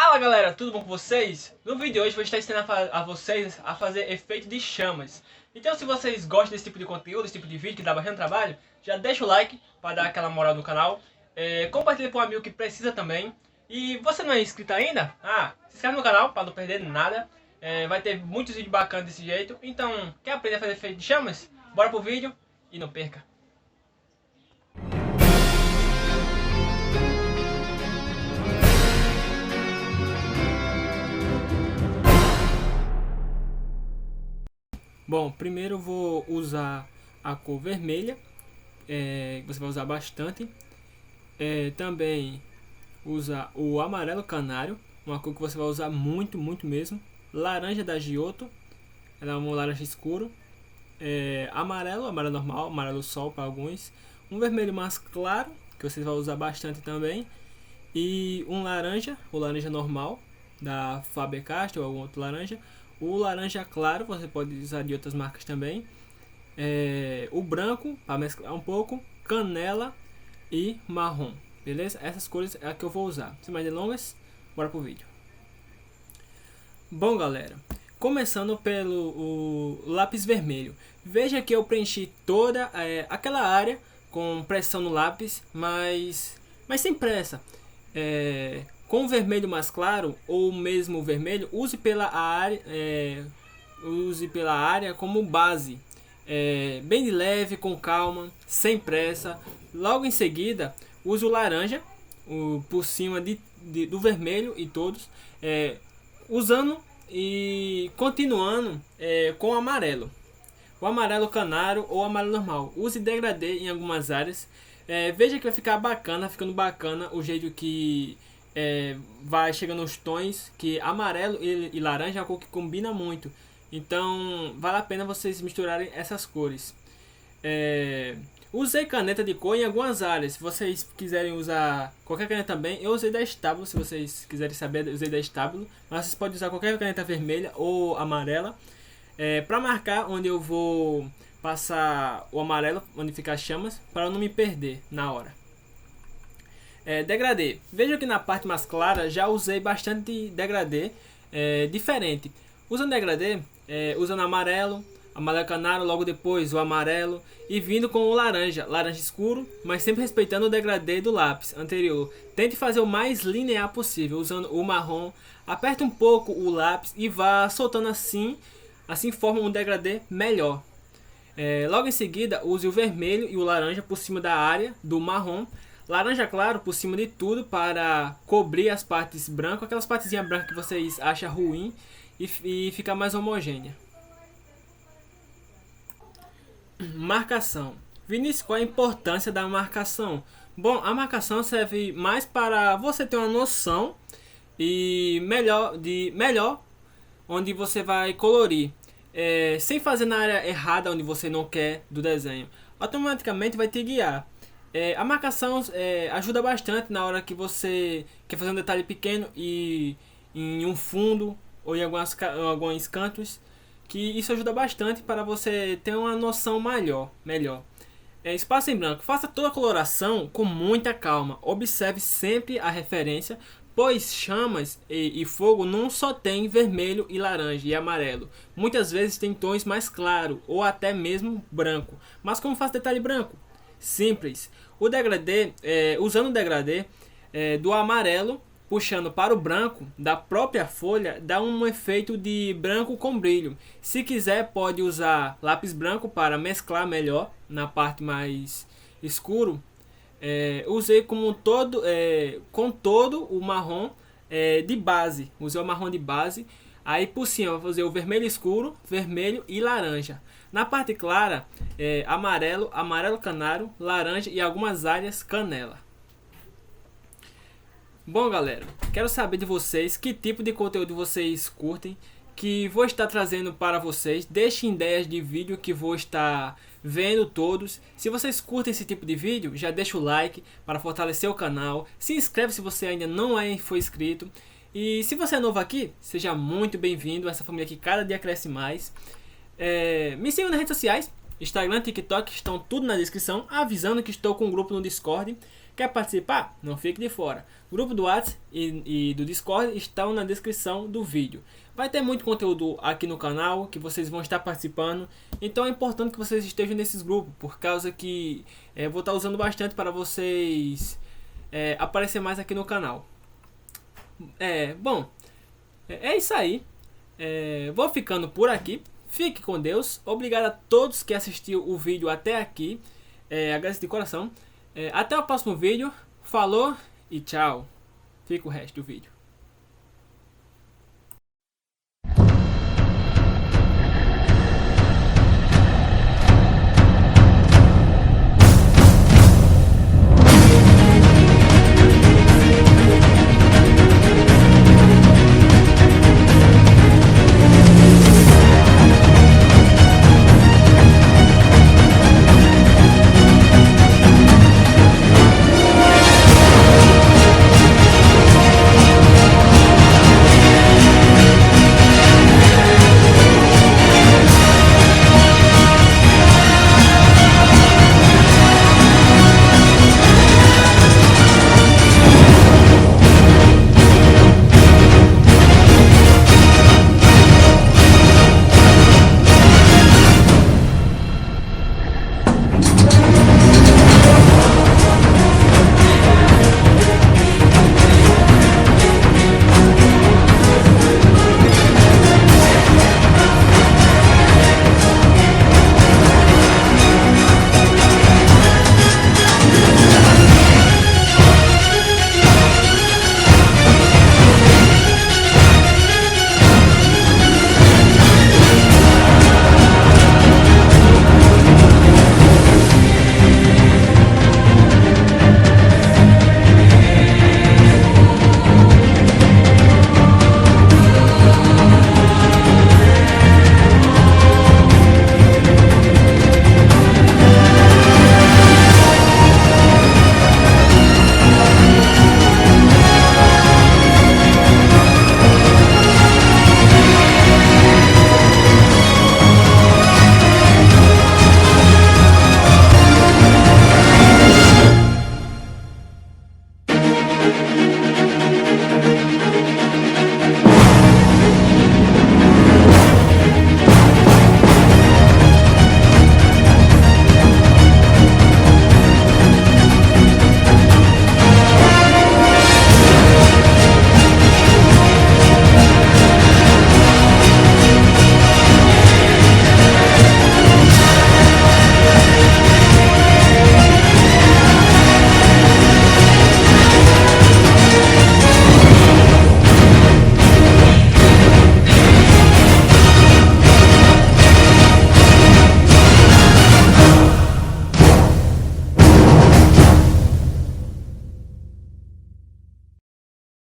Fala galera, tudo bom com vocês? No vídeo de hoje vou estar ensinando a vocês a fazer efeito de chamas. Então se vocês gostam desse tipo de conteúdo, desse tipo de vídeo que dá bastante trabalho, já deixa o like para dar aquela moral no canal. Compartilha com um amigo que precisa também. E você não é inscrito ainda? Se inscreve no canal para não perder nada. Vai ter muitos vídeos bacanas desse jeito. Então, quer aprender a fazer efeito de chamas? Bora pro vídeo e não perca! Bom, primeiro eu vou usar a cor vermelha, que você vai usar bastante. Também usar o amarelo canário, uma cor que você vai usar muito mesmo. Laranja da Giotto, ela é um laranja escuro. Amarelo normal, amarelo sol para alguns. Um vermelho mais claro, que você vai usar bastante também. E um laranja, o laranja normal, da Faber-Castell ou algum outro laranja. O laranja claro, você pode usar de outras marcas também. O branco, para mesclar um pouco. Canela e marrom. Beleza? Essas cores é a que eu vou usar. Sem mais delongas, bora pro vídeo. Bom galera, começando pelo lápis vermelho. Veja que eu preenchi toda aquela área com pressão no lápis, mas sem pressa. Com o vermelho mais claro ou mesmo vermelho, use pela área como base, bem de leve, com calma, sem pressa. Logo em seguida, use o laranja por cima do vermelho e todos, usando e continuando com o amarelo canário ou amarelo normal. Use degradê em algumas áreas. Veja que vai ficar ficando bacana o jeito que vai chegando os tons, que amarelo e laranja é uma cor que combina muito. Então vale a pena vocês misturarem essas cores. Usei caneta de cor em algumas áreas. Se vocês quiserem usar qualquer caneta também, eu usei da Stabilo. Se vocês quiserem saber, eu usei da Stabilo. Mas vocês podem usar qualquer caneta vermelha ou amarela. Para marcar onde eu vou passar o amarelo, onde fica as chamas, para não me perder na hora. Degradê. Veja que na parte mais clara já usei bastante degradê diferente. Usando degradê, usando amarelo canário, logo depois o amarelo e vindo com o laranja escuro, mas sempre respeitando o degradê do lápis anterior. Tente fazer o mais linear possível, usando o marrom. Aperte um pouco o lápis e vá soltando assim forma um degradê melhor. Logo em seguida, use o vermelho e o laranja por cima da área do marrom. Laranja claro por cima de tudo para cobrir as partes brancas, aquelas partezinhas brancas que vocês acham ruim e ficar mais homogênea. Marcação. Vinícius, qual a importância da marcação? Bom, a marcação serve mais para você ter uma noção e melhor onde você vai colorir, sem fazer na área errada onde você não quer do desenho. Automaticamente vai te guiar. A marcação ajuda bastante na hora que você quer fazer um detalhe pequeno e em um fundo ou em alguns cantos, que isso ajuda bastante para você ter uma noção melhor. Espaço em branco. Faça toda a coloração com muita calma. Observe sempre a referência, pois chamas e fogo não só tem vermelho e laranja e amarelo. Muitas vezes tem tons mais claros ou até mesmo branco. Mas como faço detalhe branco? Simples. O degradê, usando o degradê do amarelo, puxando para o branco da própria folha, dá um efeito de branco com brilho. Se quiser, pode usar lápis branco para mesclar melhor na parte mais escuro. Usei com todo o marrom de base. Usei o marrom de base. Aí por cima vou fazer o vermelho escuro, vermelho e laranja. Na parte clara, amarelo canário, laranja e algumas áreas canela. Bom galera, quero saber de vocês que tipo de conteúdo vocês curtem, que vou estar trazendo para vocês. Deixem ideias de vídeo que vou estar vendo todos. Se vocês curtem esse tipo de vídeo, já deixa o like para fortalecer o canal. Se inscreve se você ainda não foi inscrito. E se você é novo aqui, seja muito bem-vindo a essa família que cada dia cresce mais. Me sigam nas redes sociais, Instagram, TikTok, estão tudo na descrição, avisando que estou com um grupo no Discord. Quer participar? Não fique de fora. O grupo do WhatsApp e do Discord estão na descrição do vídeo. Vai ter muito conteúdo aqui no canal que vocês vão estar participando. Então é importante que vocês estejam nesses grupos, por causa que vou estar usando bastante para vocês aparecer mais aqui no canal. Bom, é isso aí. Vou ficando por aqui. Fique com Deus. Obrigado a todos que assistiram o vídeo até aqui. Agradeço de coração. Até o próximo vídeo. Falou e tchau. Fica o resto do vídeo.